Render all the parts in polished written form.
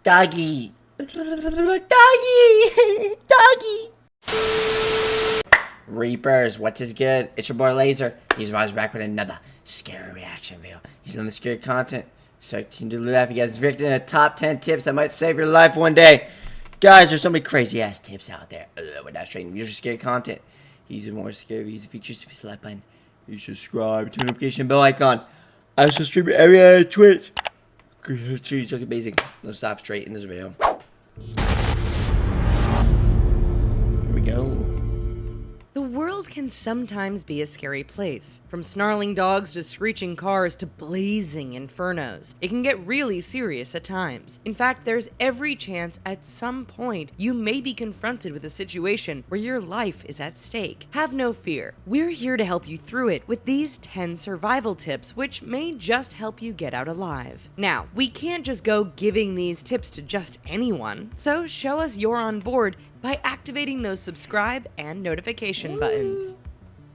Doggy. Doggy. Doggy. Reapers, what's his good? It's your boy Laser. He's back with another scary reaction video. He's on the scary content. So continue to laugh. You guys victim in the top 10 tips that might save your life one day. Guys, there's so many crazy ass tips out there. We're not straight usually scary content. He's more scary. He's a feature. Hit the like button. You subscribe to the notification bell icon. I also stream every day on Twitch. It's looking basic. Let's stop straight in this video. Here we go. The world can sometimes be a scary place. From snarling dogs to screeching cars to blazing infernos. It can get really serious at times. In fact, there's every chance at some point you may be confronted with a situation where your life is at stake. Have no fear. We're here to help you through it with these 10 survival tips, which may just help you get out alive. Now, we can't just go giving these tips to just anyone, so show us you're on board by activating those subscribe and notification buttons.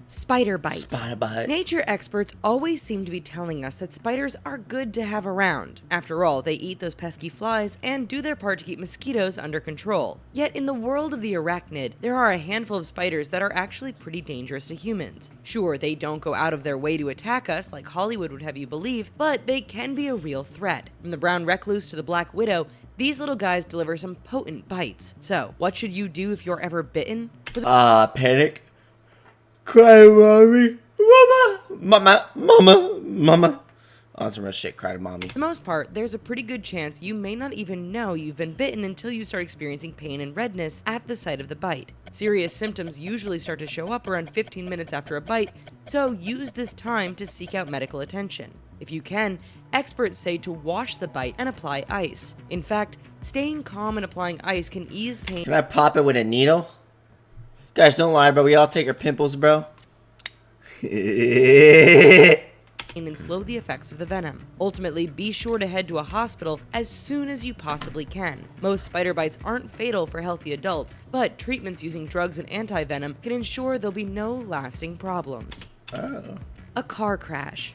Spider bite. Spider bite. Nature experts always seem to be telling us that spiders are good to have around. After all, they eat those pesky flies and do their part to keep mosquitoes under control. Yet in the world of the arachnid, there are a handful of spiders that are actually pretty dangerous to humans. Sure, they don't go out of their way to attack us like Hollywood would have you believe, but they can be a real threat. From the brown recluse to the black widow, these little guys deliver some potent bites. So, what should you do if you're ever bitten? Panic. Cry, mommy. Mama. On some real shit, cry to mommy. For the most part, there's a pretty good chance you may not even know you've been bitten until you start experiencing pain and redness at the site of the bite. Serious symptoms usually start to show up around 15 minutes after a bite, so use this time to seek out medical attention. If you can, experts say to wash the bite and apply ice. In fact, staying calm and applying ice can ease pain. Can I pop it with a needle? Guys, don't lie, bro. We all take our pimples, bro. And slow the effects of the venom. Ultimately, be sure to head to a hospital as soon as you possibly can. Most spider bites aren't fatal for healthy adults, but treatments using drugs and anti-venom can ensure there'll be no lasting problems. Oh. A car crash.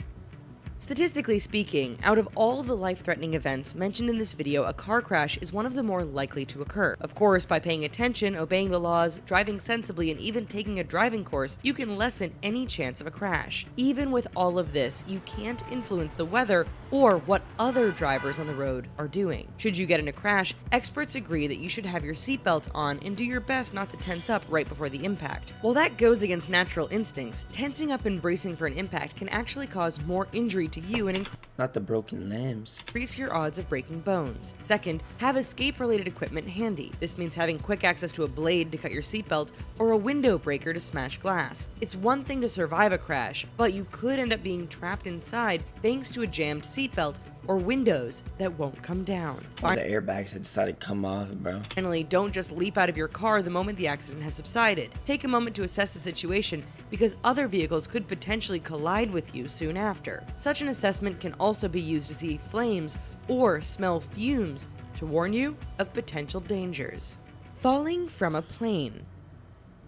Statistically speaking, out of all the life-threatening events mentioned in this video, a car crash is one of the more likely to occur. Of course, by paying attention, obeying the laws, driving sensibly, and even taking a driving course, you can lessen any chance of a crash. Even with all of this, you can't influence the weather or what other drivers on the road are doing. Should you get in a crash, experts agree that you should have your seatbelt on and do your best not to tense up right before the impact. While that goes against natural instincts, tensing up and bracing for an impact can actually cause more injury to you and Not the broken limbs. increase your odds of breaking bones. Second, have escape-related equipment handy. This means having quick access to a blade to cut your seatbelt or a window breaker to smash glass. It's one thing to survive a crash, but you could end up being trapped inside thanks to a jammed seatbelt or windows that won't come down. The airbags had decided to come off, bro. Finally, don't just leap out of your car the moment the accident has subsided. Take a moment to assess the situation because other vehicles could potentially collide with you soon after. Such an assessment can also be used to see flames or smell fumes to warn you of potential dangers. Falling from a plane.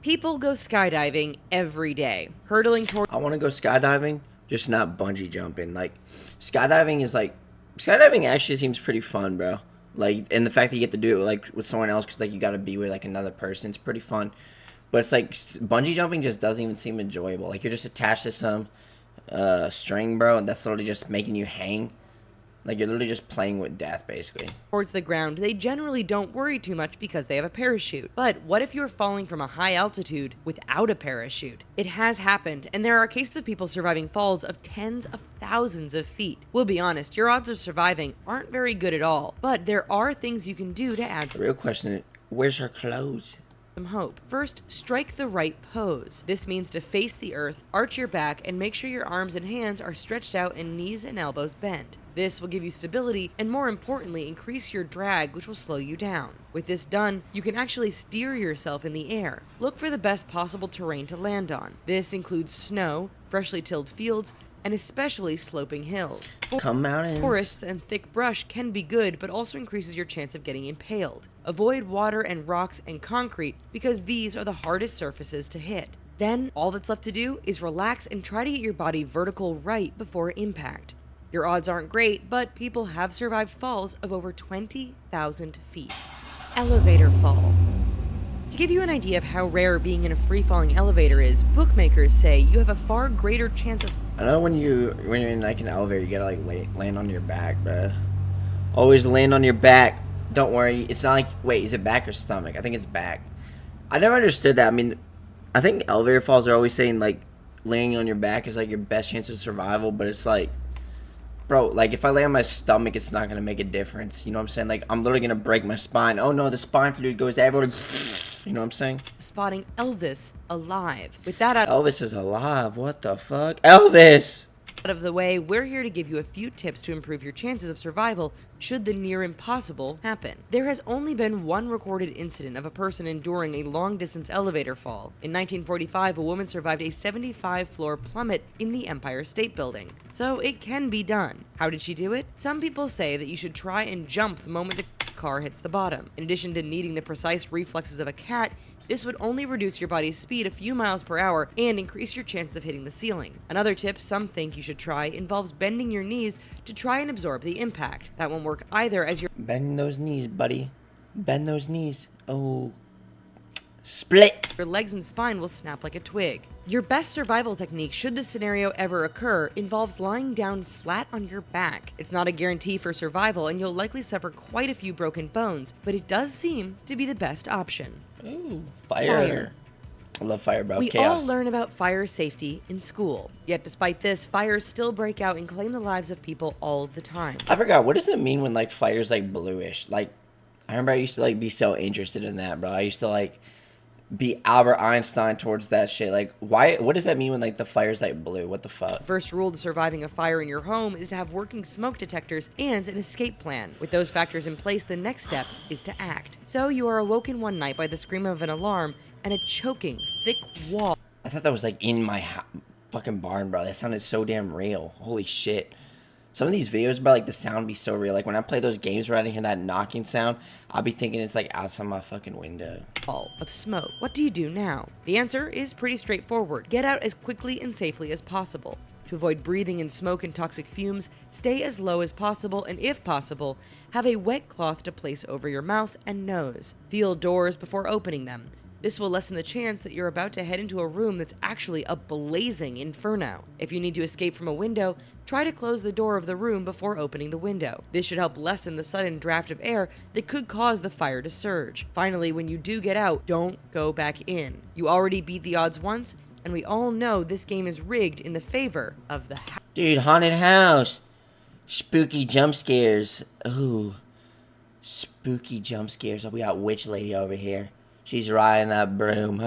People go skydiving every day, hurtling toward. I want to go skydiving, just not bungee jumping. Like, skydiving actually seems pretty fun, bro. Like, and the fact that you get to do it like with someone else, because like you got to be with like another person, it's pretty fun. But it's like bungee jumping just doesn't even seem enjoyable. Like, you're just attached to some string, bro, and that's literally just making you hang. Like, you're literally just playing with death, basically. Towards the ground, they generally don't worry too much because they have a parachute. But what if you're falling from a high altitude without a parachute? It has happened, and there are cases of people surviving falls of tens of thousands of feet. We'll be honest, your odds of surviving aren't very good at all, but there are things you can do to add The real question is, where's her clothes? some hope. First, strike the right pose. This means to face the earth, arch your back, and make sure your arms and hands are stretched out and knees and elbows bent. This will give you stability and, more importantly, increase your drag, which will slow you down. With this done, you can actually steer yourself in the air. Look for the best possible terrain to land on. This includes snow, freshly tilled fields, and especially sloping hills. Mountains. Forests and thick brush can be good, but also increases your chance of getting impaled. Avoid water and rocks and concrete because these are the hardest surfaces to hit. Then, all that's left to do is relax and try to get your body vertical right before impact. Your odds aren't great, but people have survived falls of over 20,000 feet. Elevator fall. To give you an idea of how rare being in a free-falling elevator is, bookmakers say you have a far greater chance of... I know when you're in like an elevator, you gotta like land on your back, bruh. Always land on your back. Don't worry. It's not like, wait, is it back or stomach? I think it's back. I never understood that. I mean, I think elevator falls are always saying like laying on your back is like your best chance of survival, but it's like, bro, like if I lay on my stomach, it's not gonna make a difference. You know what I'm saying? Like I'm literally gonna break my spine. Oh no, the spine fluid goes everywhere. You know what I'm saying? Spotting Elvis alive. With that out Elvis is alive. What the fuck? Elvis! of the way, we're here to give you a few tips to improve your chances of survival should the near impossible happen. There has only been one recorded incident of a person enduring a long-distance elevator fall. In 1945, a woman survived a 75-floor plummet in the Empire State Building. So it can be done. How did she do it? Some people say that you should try and jump the moment the car hits the bottom. In addition to needing the precise reflexes of a cat, this would only reduce your body's speed a few miles per hour and increase your chances of hitting the ceiling. Another tip some think you should try involves bending your knees to try and absorb the impact. That won't work either as your Bend those knees, buddy. Bend those knees. Oh. Split. legs and spine will snap like a twig. Your best survival technique, should the scenario ever occur, involves lying down flat on your back. It's not a guarantee for survival and you'll likely suffer quite a few broken bones, but it does seem to be the best option. Ooh, fire. I love fire, bro. We Chaos. all learn about fire safety in school. Yet despite this, fires still break out and claim the lives of people all the time. I forgot, what does it mean when like fire's like bluish? Like, I remember I used to like be so interested in that, bro. I used to like be Albert Einstein towards that shit. Like, why? What does that mean when like the fire's like blue? What the fuck? First rule to surviving a fire in your home is to have working smoke detectors and an escape plan. With those factors in place, the next step is to act. So you are awoken one night by the scream of an alarm and a choking, thick wall. I thought that was like in my fucking barn, bro. That sounded so damn real. Holy shit. Some of these videos, bro, like the sound be so real. Like when I play those games where I hear that knocking sound, I'll be thinking it's like outside my fucking window. Of smoke. What do you do now? The answer is pretty straightforward. Get out as quickly and safely as possible. To avoid breathing in smoke and toxic fumes, stay as low as possible and, if possible, have a wet cloth to place over your mouth and nose. Feel doors before opening them. This will lessen the chance that you're about to head into a room that's actually a blazing inferno. If you need to escape from a window, try to close the door of the room before opening the window. This should help lessen the sudden draft of air that could cause the fire to surge. Finally, when you do get out, don't go back in. You already beat the odds once, and we all know this game is rigged in the favor of the house. Dude, haunted house. Spooky jump scares. Ooh. Spooky jump scares. Oh, we got witch lady over here. She's riding that broom.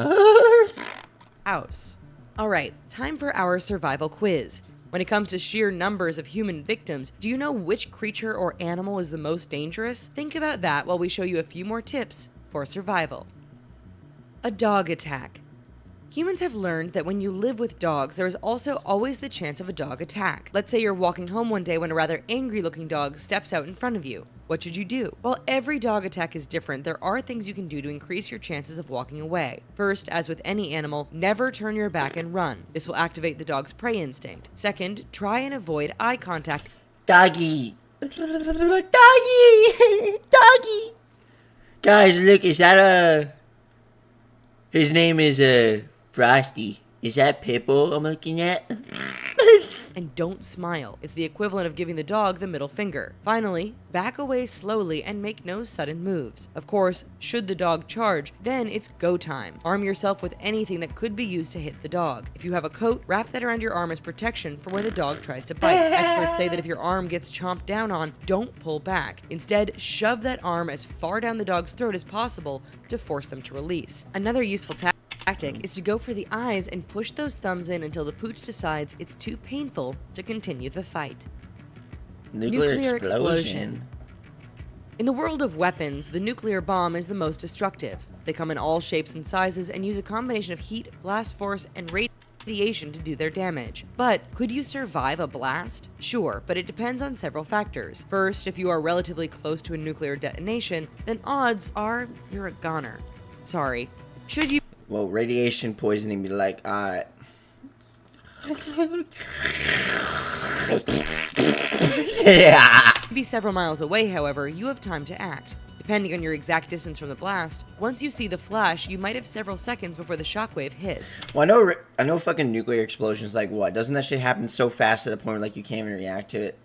House. Alright, time for our survival quiz. When it comes to sheer numbers of human victims, do you know which creature or animal is the most dangerous? Think about that while we show you a few more tips for survival. A dog attack. Humans have learned that when you live with dogs, there is also always the chance of a dog attack. Let's say you're walking home one day when a rather angry-looking dog steps out in front of you. What should you do? While every dog attack is different, there are things you can do to increase your chances of walking away. First, as with any animal, never turn your back and run. This will activate the dog's prey instinct. Second, try and avoid eye contact. Doggy. Doggy. Doggy. Guys, look, is that his name is Frosty. Is that Pipple I'm looking at? And don't smile. It's the equivalent of giving the dog the middle finger. Finally, back away slowly and make no sudden moves. Of course, should the dog charge, then it's go time. Arm yourself with anything that could be used to hit the dog. If you have a coat, wrap that around your arm as protection for when the dog tries to bite. Experts say that if your arm gets chomped down on, don't pull back. Instead, shove that arm as far down the dog's throat as possible to force them to release. Another useful tactic is to go for the eyes and push those thumbs in until the pooch decides it's too painful to continue the fight. Nuclear explosion. In the world of weapons, the nuclear bomb is the most destructive. They come in all shapes and sizes and use a combination of heat, blast force, and radiation to do their damage. But could you survive a blast? Sure, but it depends on several factors. First, if you are relatively close to a nuclear detonation, then odds are you're a goner. Sorry. Should you Well, radiation poisoning be like, alright. Yeah. Be several miles away, however, you have time to act. Depending on your exact distance from the blast, once you see the flash, you might have several seconds before the shockwave hits. Well, I know fucking nuclear explosions, like, what? Doesn't that shit happen so fast to the point where, like, you can't even react to it?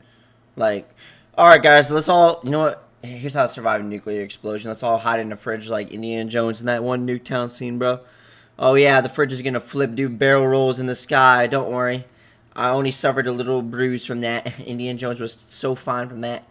Like, alright, guys, let's all, you know what? Here's how to survive a nuclear explosion. Let's all hide in the fridge like Indiana Jones in that one Nuketown scene, bro. Oh, yeah, the fridge is gonna flip, do barrel rolls in the sky. Don't worry. I only suffered a little bruise from that. Indiana Jones was so fine from that.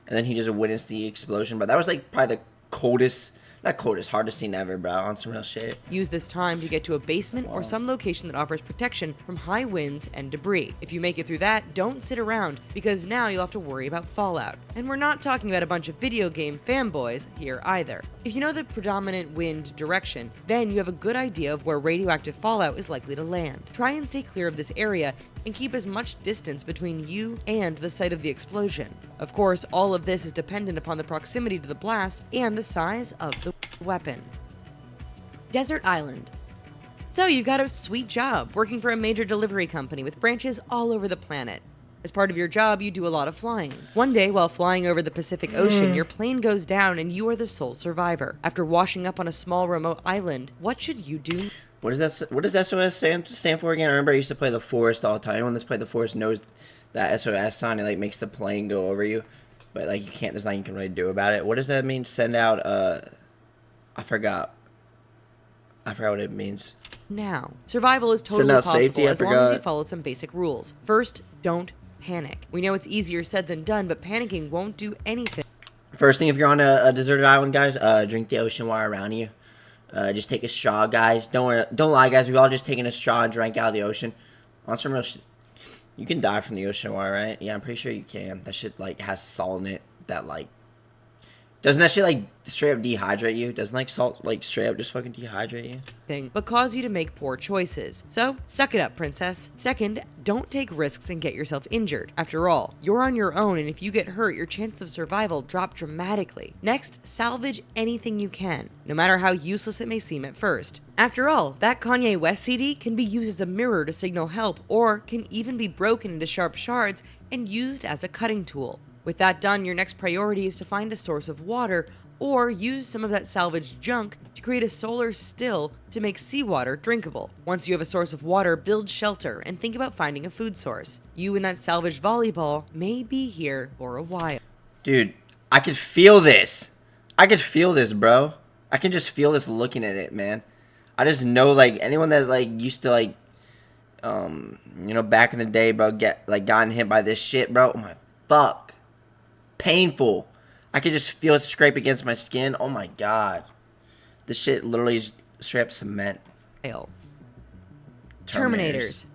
And then he just witnessed the explosion. But that was like probably the coldest, not coldest, hardest scene ever, bro. On some real shit. Use this time to get to a basement or some location that offers protection from high winds and debris. If you make it through that, don't sit around, because now you'll have to worry about fallout. And we're not talking about a bunch of video game fanboys here either. If you know the predominant wind direction, then you have a good idea of where radioactive fallout is likely to land. Try and stay clear of this area and keep as much distance between you and the site of the explosion. Of course, all of this is dependent upon the proximity to the blast and the size of the weapon. Desert Island. So you got a sweet job working for a major delivery company with branches all over the planet. As part of your job, you do a lot of flying. One day, while flying over the Pacific Ocean, your plane goes down and you are the sole survivor. After washing up on a small remote island, what should you do? What does SOS stand for again? I remember I used to play the Forest all the time. Anyone that's played the Forest knows that SOS sign. It like makes the plane go over you, but like you can't. There's nothing you can really do about it. What does that mean? Send out. I forgot what it means. Now, survival is totally possible as long as you follow some basic rules. First, don't panic. We know it's easier said than done, but panicking won't do anything. First thing, if you're on a deserted island, guys, drink the ocean water around you. Just take a straw, guys. Don't lie, guys. We've all just taken a straw and drank out of the ocean. On some real shit, you can die from the ocean water, right? Yeah, I'm pretty sure you can. That shit like has salt in it. That like doesn't that shit like straight up dehydrate you? Doesn't like salt like straight up just fucking dehydrate you? But cause you to make poor choices. So, suck it up, princess. Second, don't take risks and get yourself injured. After all, you're on your own, and if you get hurt, your chance of survival drop dramatically. Next, salvage anything you can, no matter how useless it may seem at first. After all, that Kanye West CD can be used as a mirror to signal help, or can even be broken into sharp shards and used as a cutting tool. With that done, your next priority is to find a source of water, or use some of that salvaged junk to create a solar still to make seawater drinkable. Once you have a source of water, build shelter and think about finding a food source. You and that salvaged volleyball may be here for a while. Dude, I could feel this. I could feel this, bro. I can just feel this looking at it, man. I just know, like, anyone that, like, used to, like, you know, back in the day, bro, gotten hit by this shit, bro. Oh, my fuck. Painful. I could just feel it scrape against my skin. Oh my god. This shit literally is straight up cement. Terminators.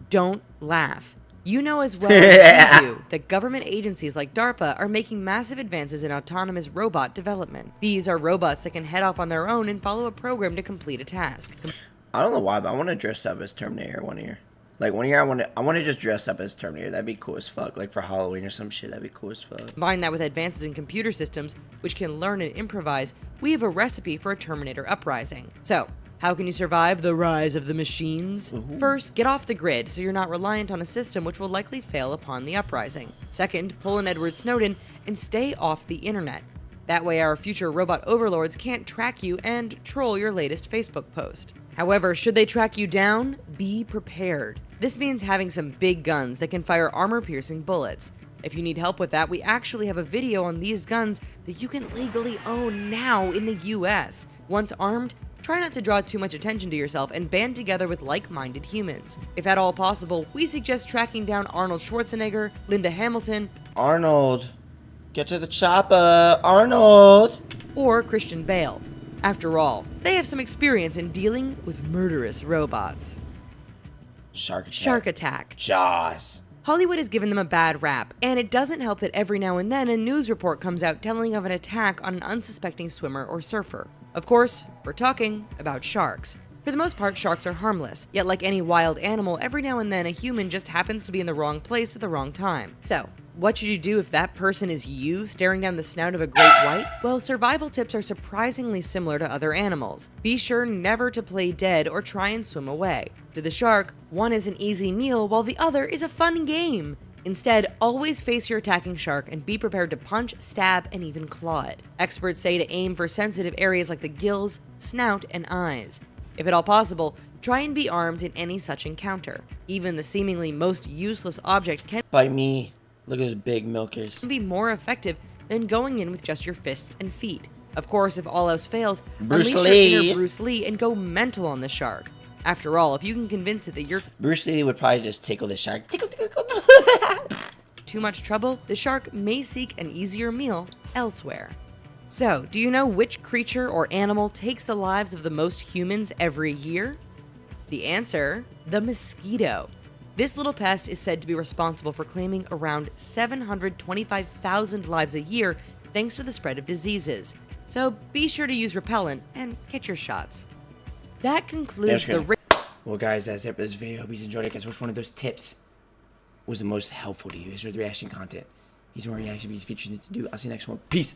Don't laugh. You know as well as we do that government agencies like DARPA are making massive advances in autonomous robot development. These are robots that can head off on their own and follow a program to complete a task. I don't know why, but I want to dress up as Terminator one year. Like, one year I want to just dress up as Terminator. That'd be cool as fuck. Like, for Halloween or some shit. That'd be cool as fuck. Combine that with advances in computer systems, which can learn and improvise, we have a recipe for a Terminator uprising. So, how can you survive the rise of the machines? Ooh. First, get off the grid so you're not reliant on a system which will likely fail upon the uprising. Second, pull an Edward Snowden and stay off the internet. That way our future robot overlords can't track you and troll your latest Facebook post. However, should they track you down, be prepared. This means having some big guns that can fire armor-piercing bullets. If you need help with that, we actually have a video on these guns that you can legally own now in the US. Once armed, try not to draw too much attention to yourself and band together with like-minded humans. If at all possible, we suggest tracking down Arnold Schwarzenegger, Linda Hamilton, Arnold, get to the chopper, Arnold, or Christian Bale. After all, they have some experience in dealing with murderous robots. Shark Attack. Jaws. Hollywood has given them a bad rap, and it doesn't help that every now and then a news report comes out telling of an attack on an unsuspecting swimmer or surfer. Of course, we're talking about sharks. For the most part, sharks are harmless, yet like any wild animal, every now and then a human just happens to be in the wrong place at the wrong time. So, what should you do if that person is you staring down the snout of a great white? Well, survival tips are surprisingly similar to other animals. Be sure never to play dead or try and swim away. To the shark, one is an easy meal while the other is a fun game. Instead, always face your attacking shark and be prepared to punch, stab, and even claw it. Experts say to aim for sensitive areas like the gills, snout, and eyes. If at all possible, try and be armed in any such encounter. Even the seemingly most useless object can By me. Look at those big milkers. be more effective than going in with just your fists and feet. Of course, if all else fails, Bruce unleash Lee. your inner Bruce Lee and go mental on the shark. After all, if you can convince it that you're Bruce Lee would probably just tickle the shark. Tickle, tickle, tickle. too much trouble, the shark may seek an easier meal elsewhere. So, do you know which creature or animal takes the lives of the most humans every year? The answer, the mosquito. This little pest is said to be responsible for claiming around 725,000 lives a year thanks to the spread of diseases. So be sure to use repellent and get your shots. That concludes the Well, guys, that's it for this video. Hope you enjoyed it. Guys, which one of those tips was the most helpful to you? Is there the reaction content? These are more reaction videos featured to do. I'll see you next one. Peace.